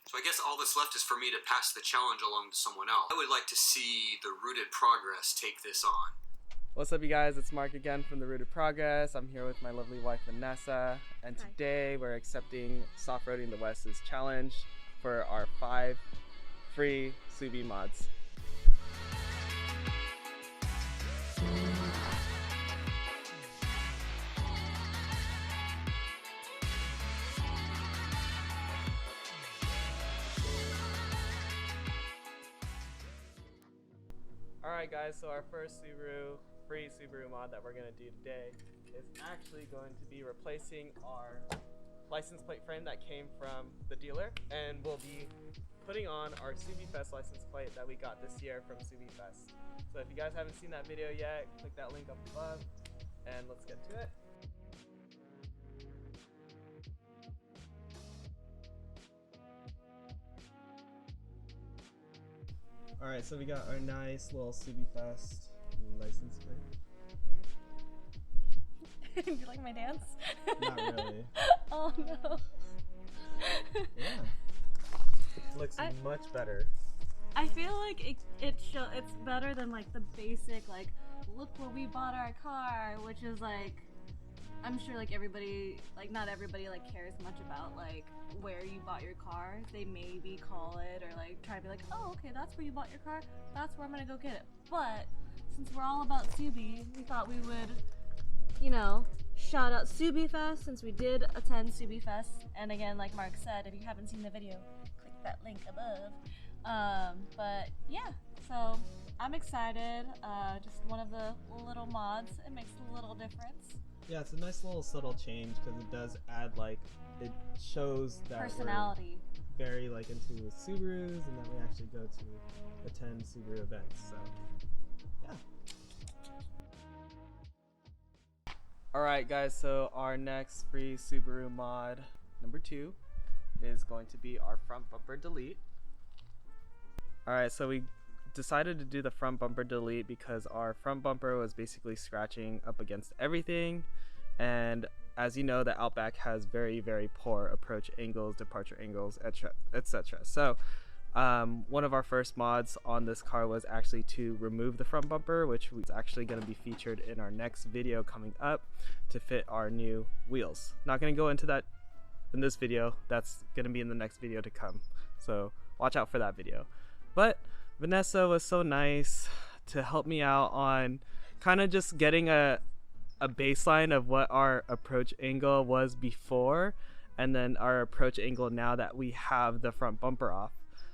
So I guess all that's left is for me to pass the challenge along to someone else. I would like to see the Rooted Progress take this on. What's up, you guys? It's Mark again from the Rooted Progress. I'm here with my lovely wife Vanessa, and today we're accepting Offroading the West's challenge for our 5 free Subi mods. Alright guys, so our first free Subaru mod that we're going to do today is actually going to be replacing our license plate frame that came from the dealer, and we'll be putting on our SubiFest license plate that we got this year from SubiFest. So if you guys haven't seen that video yet, click that link up above and let's get to it. Alright, so we got our nice little SubiFest license plate. Do you like my dance? Not really. Oh no. Yeah. It looks much better. I feel like it's better than like the basic like look where we bought our car, which is like I'm sure like everybody, like not everybody like cares much about like where you bought your car. They maybe call it or like try to be like, oh okay, that's where you bought your car, that's where I'm gonna go get it. But since we're all about Subi, we thought we would, you know, shout out SubiFest since we did attend SubiFest. And again, like Mark said, if you haven't seen the video, click that link above. But yeah, so I'm excited. Just one of the little mods. It makes a little difference. Yeah, it's a nice little subtle change because it does add like, it shows that personality. We're very like into Subarus and that we actually go to attend Subaru events. So yeah. Alright guys, so our next free Subaru mod, number 2, is going to be our front bumper delete. Alright, so we decided to do the front bumper delete because our front bumper was basically scratching up against everything, and as you know, the Outback has very poor approach angles, departure angles, etc. So one of our first mods on this car was actually to remove the front bumper, which was actually going to be featured in our next video coming up to fit our new wheels. Not going to go into that in this video, that's going to be in the next video to come, so watch out for that video. But Vanessa was so nice to help me out on kind of just getting a baseline of what our approach angle was before and then our approach angle now that we have the front bumper off.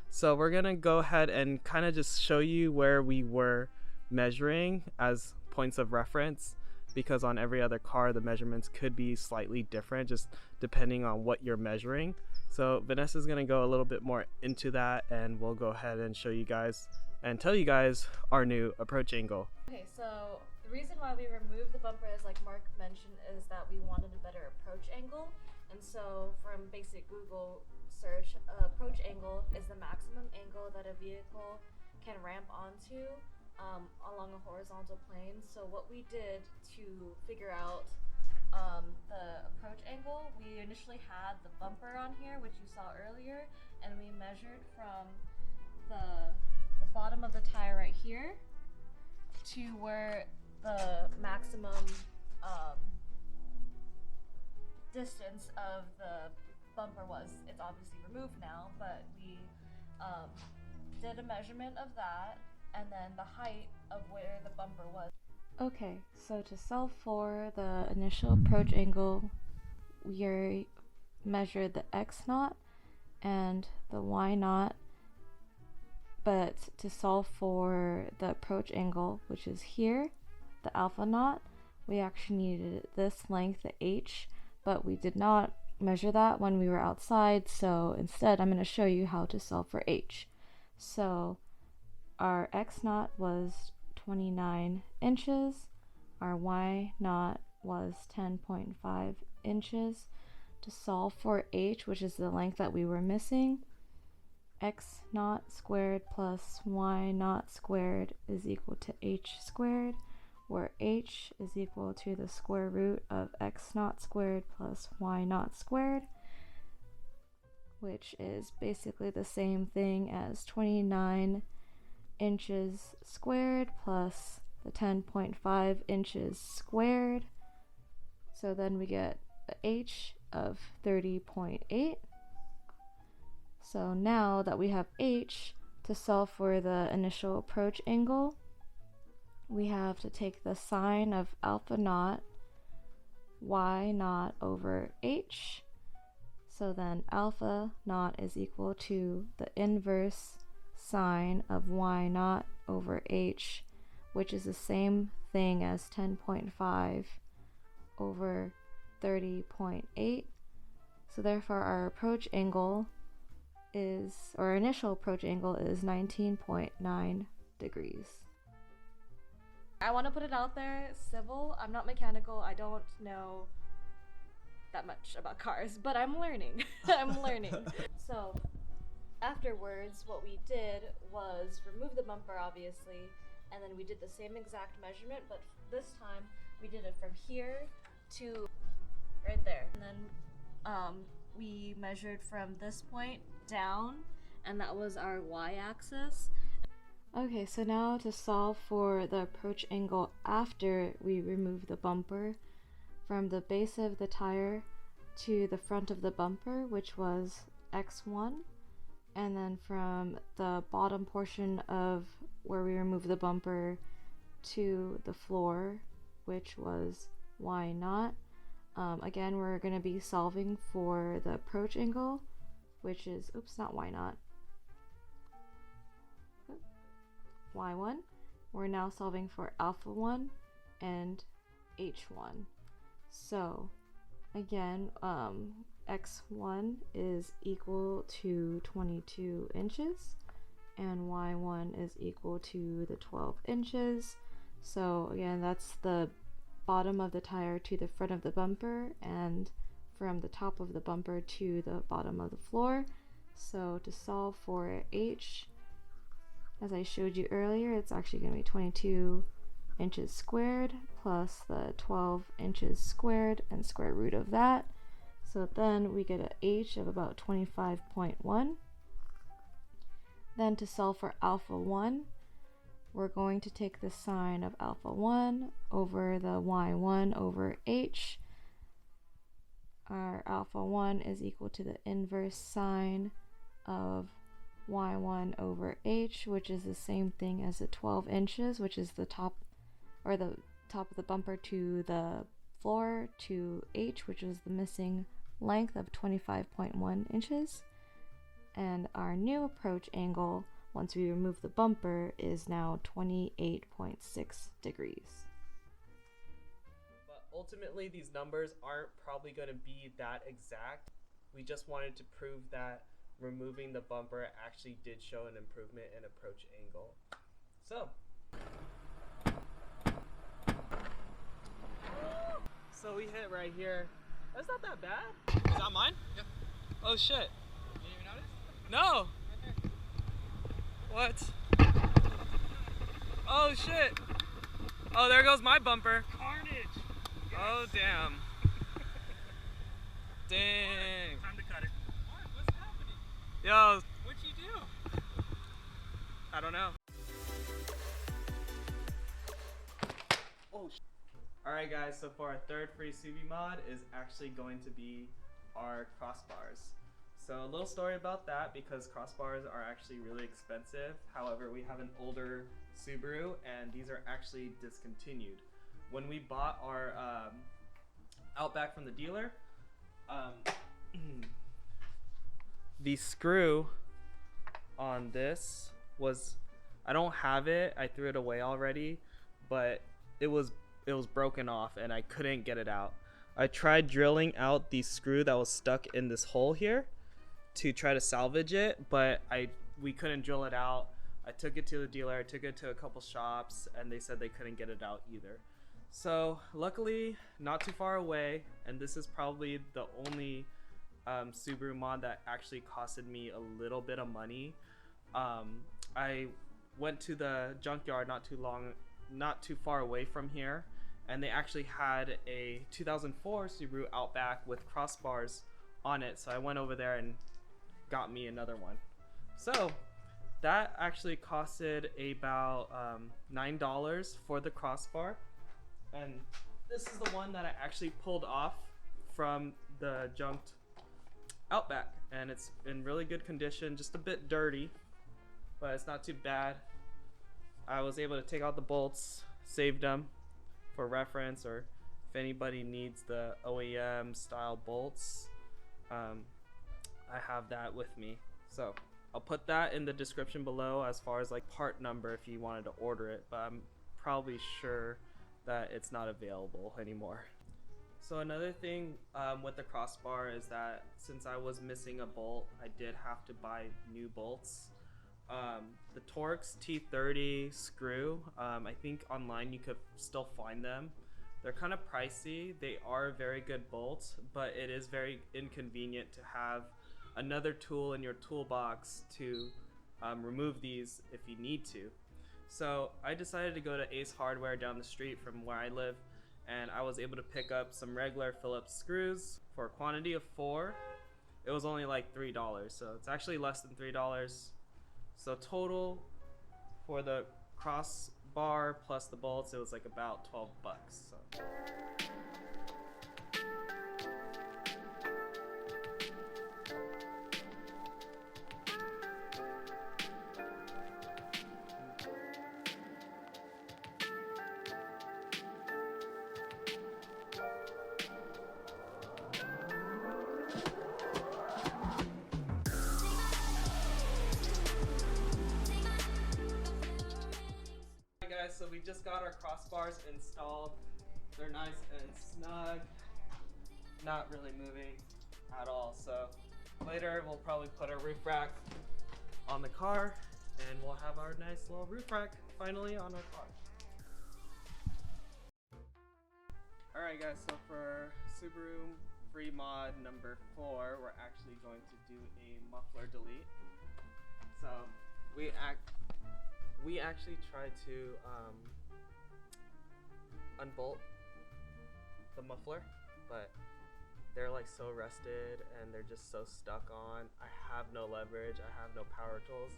So we're gonna go ahead and kind of just show you where we were measuring as points of reference, because on every other car the measurements could be slightly different just depending on what you're measuring. So Vanessa's gonna go a little bit more into that and we'll go ahead and show you guys and tell you guys our new approach angle. Okay, so the reason why we removed the bumper, as like Mark mentioned, is that we wanted a better approach angle. And so from basic Google search, approach angle is the maximum angle that a vehicle can ramp onto along a horizontal plane. So what we did to figure out the approach angle, we initially had the bumper on here, which you saw earlier, and we measured from the bottom of the tire right here to where the maximum distance of the bumper was. It's obviously removed now, but we did a measurement of that and then the height of where the bumper was. Okay, so to solve for the initial approach angle, we measured the X0 and the Y0, but to solve for the approach angle, which is here, the alpha naught, we actually needed this length, the H, but we did not measure that when we were outside, so instead I'm going to show you how to solve for H. So our X0 was 29 inches, our Y0 was 10.5 inches. To solve for H, which is the length that we were missing, X0 squared plus Y0 squared is equal to H squared, where H is equal to the square root of X0 squared plus Y0 squared, which is basically the same thing as 29 inches squared plus the 10.5 inches squared. So then we get the h of 30.8. So now that we have h, to solve for the initial approach angle, we have to take the sine of alpha naught y naught over h. So then alpha naught is equal to the inverse sine of y naught over h, which is the same thing as 10.5 over 30.8. So therefore our approach angle is, or our initial approach angle is 19.9 degrees. I want to put it out there, civil, I'm not mechanical, I don't know that much about cars, but I'm learning. I'm learning. So afterwards, what we did was remove the bumper, obviously, and then we did the same exact measurement, but this time we did it from here to right there. And then we measured from this point down, and that was our y-axis. Okay, so now to solve for the approach angle after we remove the bumper, from the base of the tire to the front of the bumper, which was x1, and then from the bottom portion of where we remove the bumper to the floor, which was y naught. Again, we're going to be solving for the approach angle, which is, oops, not y naught, y1. We're now solving for alpha 1 and h1. So again, x1 is equal to 22 inches and y1 is equal to the 12 inches. So again, that's the bottom of the tire to the front of the bumper and from the top of the bumper to the bottom of the floor. So to solve for h, as I showed you earlier, it's actually going to be 22 inches squared plus the 12 inches squared and square root of that. So then we get a h of about 25.1. Then to solve for alpha 1, we're going to take the sine of alpha 1 over the y1 over h. Our alpha 1 is equal to the inverse sine of y1 over h, which is the same thing as the 12 inches, which is the top, or the top of the bumper to the floor, to h, which is the missing length of 25.1 inches. And our new approach angle, once we remove the bumper, is now 28.6 degrees. But ultimately, these numbers aren't probably going to be that exact. We just wanted to prove that removing the bumper actually did show an improvement in approach angle. So we hit right here. That's not that bad. Is that mine? Yep. Oh shit. You didn't even notice? No. Right there. What? Oh shit. Oh, there goes my bumper. Carnage. Yes. Oh damn. Dang. Time to cut it. What? What's happening? Yo. What'd you do? I don't know. Oh shit. Alright guys, so for our third free Subi mod is actually going to be our crossbars. So a little story about that, because crossbars are actually really expensive. However, we have an older Subaru and these are actually discontinued. When we bought our Outback from the dealer, the screw on this was, I don't have it, I threw it away already, but it was broken off and I couldn't get it out. I tried drilling out the screw that was stuck in this hole here to try to salvage it, but we couldn't drill it out. I took it to the dealer, I took it to a couple shops, and they said they couldn't get it out either. So luckily, not too far away, and this is probably the only Subaru mod that actually costed me a little bit of money. I went to the junkyard not too far away from here, and they actually had a 2004 Subaru Outback with crossbars on it. So I went over there and got me another one. So that actually costed about $9 for the crossbar, and this is the one that I actually pulled off from the junked Outback, and it's in really good condition, just a bit dirty, but it's not too bad. I was able to take out the bolts, saved them for reference, or if anybody needs the OEM style bolts, I have that with me. So I'll put that in the description below as far as like part number if you wanted to order it, but I'm probably sure that it's not available anymore. So another thing with the crossbar is that since I was missing a bolt, I did have to buy new bolts. The Torx T30 screw, I think online you could still find them. They're kind of pricey. They are very good bolts, but it is very inconvenient to have another tool in your toolbox to remove these if you need to. So I decided to go to Ace Hardware down the street from where I live, and I was able to pick up some regular Phillips screws for a quantity of 4. It was only like $3, so it's actually less than $3. So total for the crossbar plus the bolts, it was like about 12 bucks. So. So we just got our crossbars installed. They're nice and snug, not really moving at all. So later we'll probably put a roof rack on the car, and we'll have our nice little roof rack finally on our car. Alright guys, so for Subaru free mod number 4, we're actually going to do a muffler delete. So we actually tried to unbolt the muffler, but they're like so rusted and they're just so stuck on. I have no leverage, I have no power tools,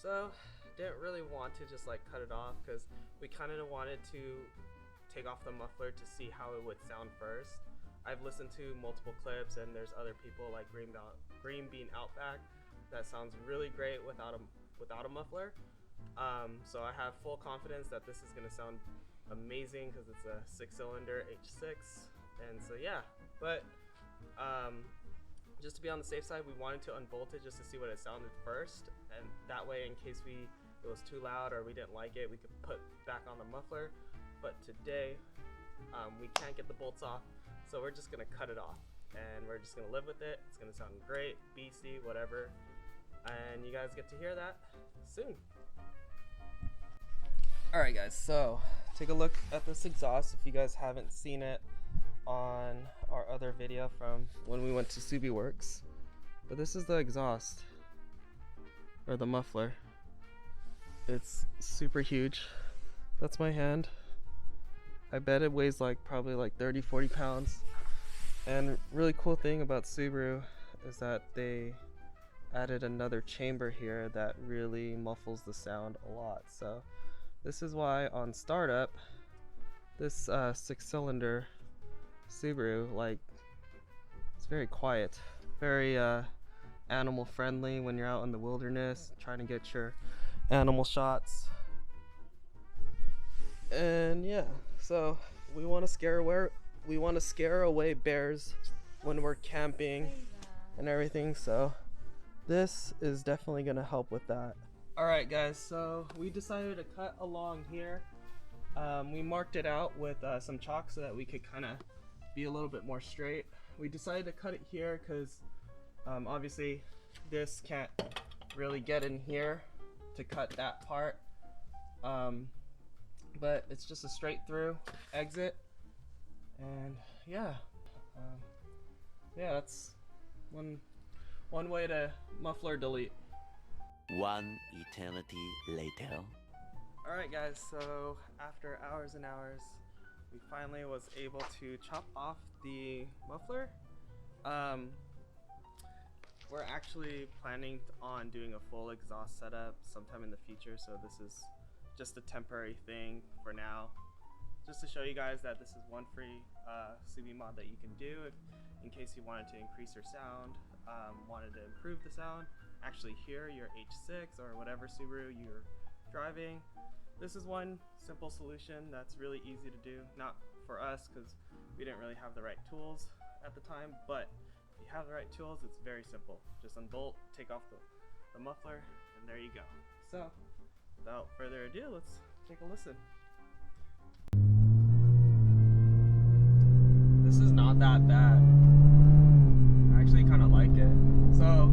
so didn't really want to just like cut it off, because we kind of wanted to take off the muffler to see how it would sound first. I've listened to multiple clips, and there's other people like Green Bean Outback that sounds really great without a muffler. So I have full confidence that this is gonna sound amazing because it's a 6-cylinder H6, and so yeah. But just to be on the safe side, we wanted to unbolt it just to see what it sounded first, and that way, in case it was too loud or we didn't like it, we could put back on the muffler. But today we can't get the bolts off, so we're just gonna cut it off, and we're just gonna live with it. It's gonna sound great, beastie, whatever, and you guys get to hear that soon. Alright guys, so take a look at this exhaust if you guys haven't seen it on our other video from when we went to Subi Works. But this is the exhaust, or the muffler. It's super huge. That's my hand. I bet it weighs like probably like 30-40 pounds. And really cool thing about Subaru is that they added another chamber here that really muffles the sound a lot. So this is why on startup, this 6-cylinder Subaru, like, it's very quiet, very animal friendly when you're out in the wilderness trying to get your animal shots. And yeah, so we want to scare away bears when we're camping and everything, so this is definitely gonna help with that. Alright guys, so we decided to cut along here. We marked it out with some chalk so that we could kind of be a little bit more straight. We decided to cut it here because obviously this can't really get in here to cut that part. But it's just a straight through exit, and yeah, that's one way to muffler delete. One eternity later. Alright guys, so after hours and hours, we finally was able to chop off the muffler. we're actually planning on doing a full exhaust setup sometime in the future, so this is just a temporary thing for now. Just to show you guys that this is one free Subi mod that you can do in case you wanted to increase your sound, wanted to improve the sound, actually hear your H6 or whatever Subaru you're driving. This is one simple solution that's really easy to do, not for us because we didn't really have the right tools at the time, but if you have the right tools, it's very simple. Just unbolt, take off the muffler, and there you go. So, without further ado, let's take a listen. This is not that bad. I actually kind of like it. So,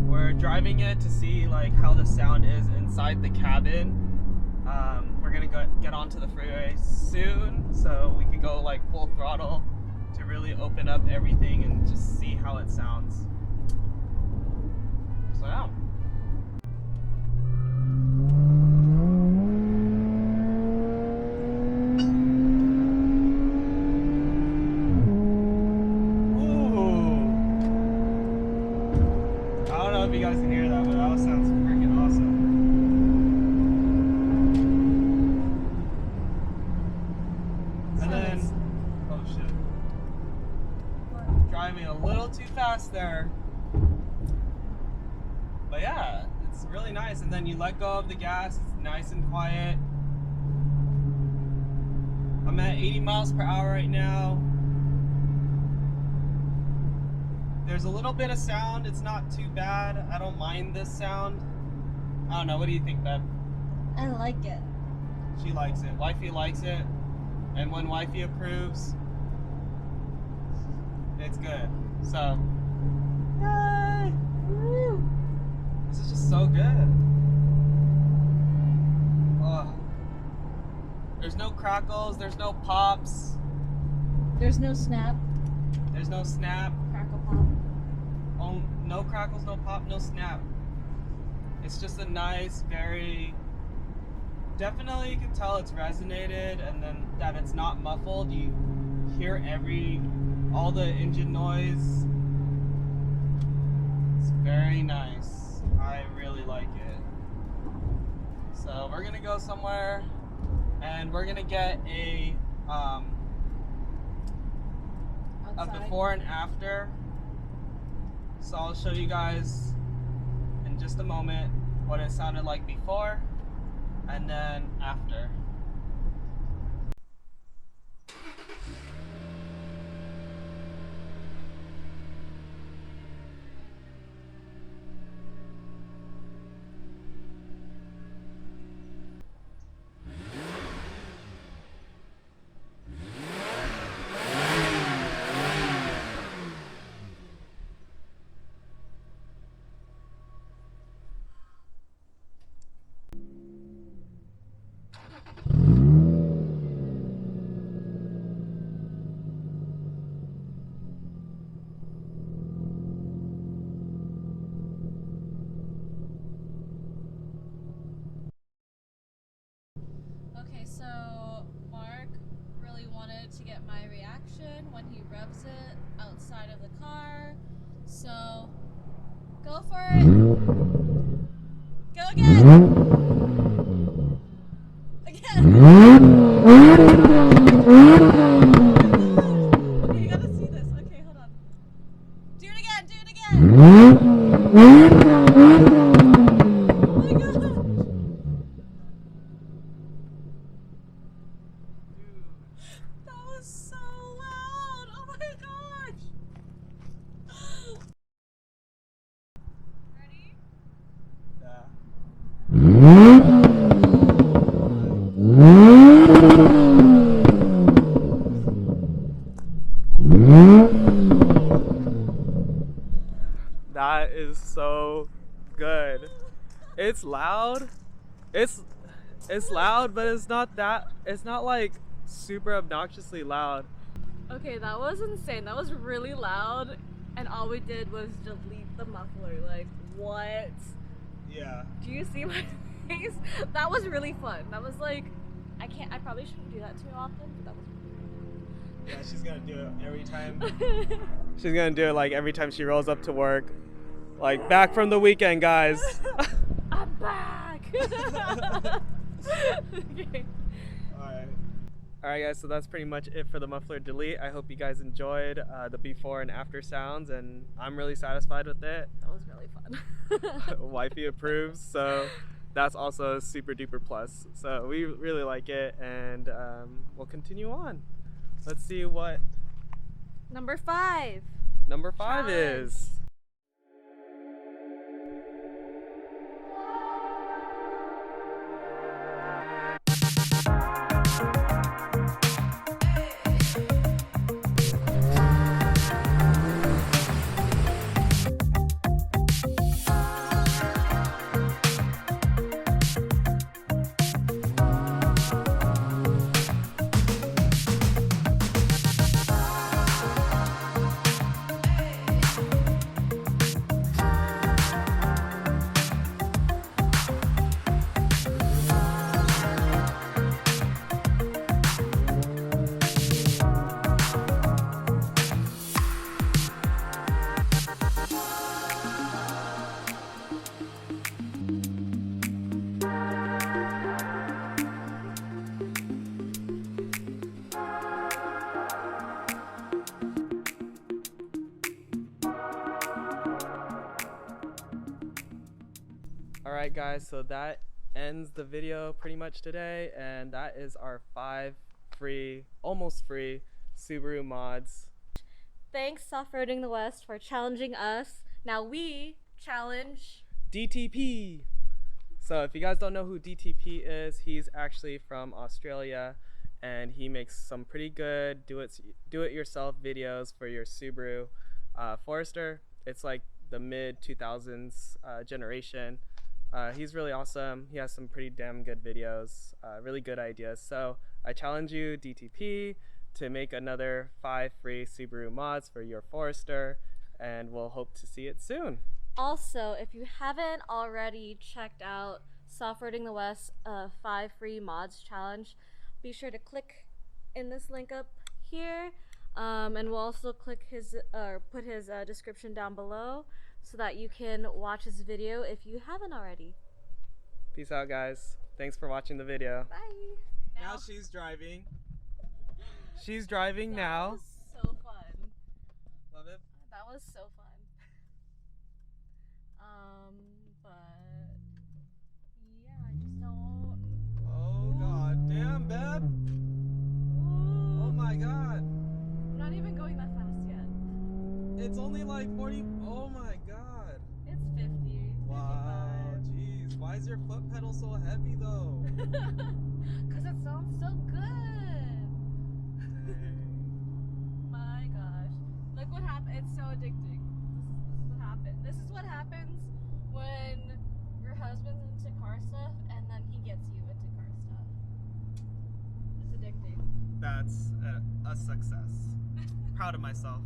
we're driving it to see like how the sound is inside the cabin. We're gonna get onto the freeway soon, so we can go like full throttle to really open up everything and just see how it sounds. So yeah. Ooh. I don't know if you guys can hear that, but that sounds freaking awesome. And then, oh shit. Driving a little too fast there. But yeah, it's really nice. And then you let go of the gas, it's nice and quiet. I'm at 80 miles per hour right now. There's a little bit of sound, it's not too bad. I don't mind this sound. I don't know, what do you think, Beb? I like it. She likes it. Wifey likes it. And when wifey approves, it's good. So, yay! Woo! This is just so good. Oh. There's no crackles, there's no pops. There's no snap. There's no snap. Crackle pop. Oh, no crackles, no pop, no snap. It's just a nice, very... Definitely you can tell it's resonated, and then that it's not muffled. You hear all the engine noise. It's very nice. I really like it. So we're gonna go somewhere and we're gonna get a before and after. So I'll show you guys in just a moment what it sounded like before and then after. Okay, so Mark really wanted to get my reaction when he revs it outside of the car. So go for it. Go again. Again. Okay, you gotta see this. Okay, hold on. Do it again. Do it again. Oh my god. That was so loud! Oh my gosh! Ready? That is so good. It's loud. It's loud, but it's not like super obnoxiously loud. Okay, that was insane. That was really loud, and all we did was delete the muffler. Like, what? Yeah. Do you see my face? That was really fun. That was like, I probably shouldn't do that too often, but that was Yeah, she's gonna do it every time. She's gonna do it like every time she rolls up to work. Like, back from the weekend, guys. I'm back. Okay. Alright guys, so that's pretty much it for the muffler delete. I hope you guys enjoyed the before and after sounds, and I'm really satisfied with it. That was really fun. Wifey approves, so that's also a super duper plus. So we really like it, and we'll continue on. Let's see what Number 5. number 5 Challenge. is. Alright guys, so that ends the video pretty much today, and that is our 5 free, almost free Subaru mods. Thanks, Offroading the West, for challenging us. Now we challenge DTP! So if you guys don't know who DTP is, he's actually from Australia, and he makes some pretty good do-it-yourself videos for your Subaru Forester. It's like the mid-2000s generation. He's really awesome. He has some pretty damn good videos, really good ideas. So I challenge you, DTP, to make another 5 free Subaru mods for your Forester, and we'll hope to see it soon. Also, if you haven't already checked out Offroading the West 5 free mods challenge, be sure to click in this link up here, and we'll also click his put his description down below so that you can watch his video if you haven't already. Peace out, guys. Thanks for watching the video. Bye. Now she's driving. She's driving now. That was so fun. Love it. That was so fun. But yeah, I just don't. Oh god, damn, babe. Oh my god. I'm not even going that fast yet. It's only like 40. Oh my god. It's 50. Wow, jeez. Why is your foot pedal so heavy though? 'Cause it sounds so good. My gosh. Look what happened. It's so addicting. This is what happened. This is what happens when your husband's into car stuff and then he gets you into car stuff. It's addicting. That's a success. Proud of myself.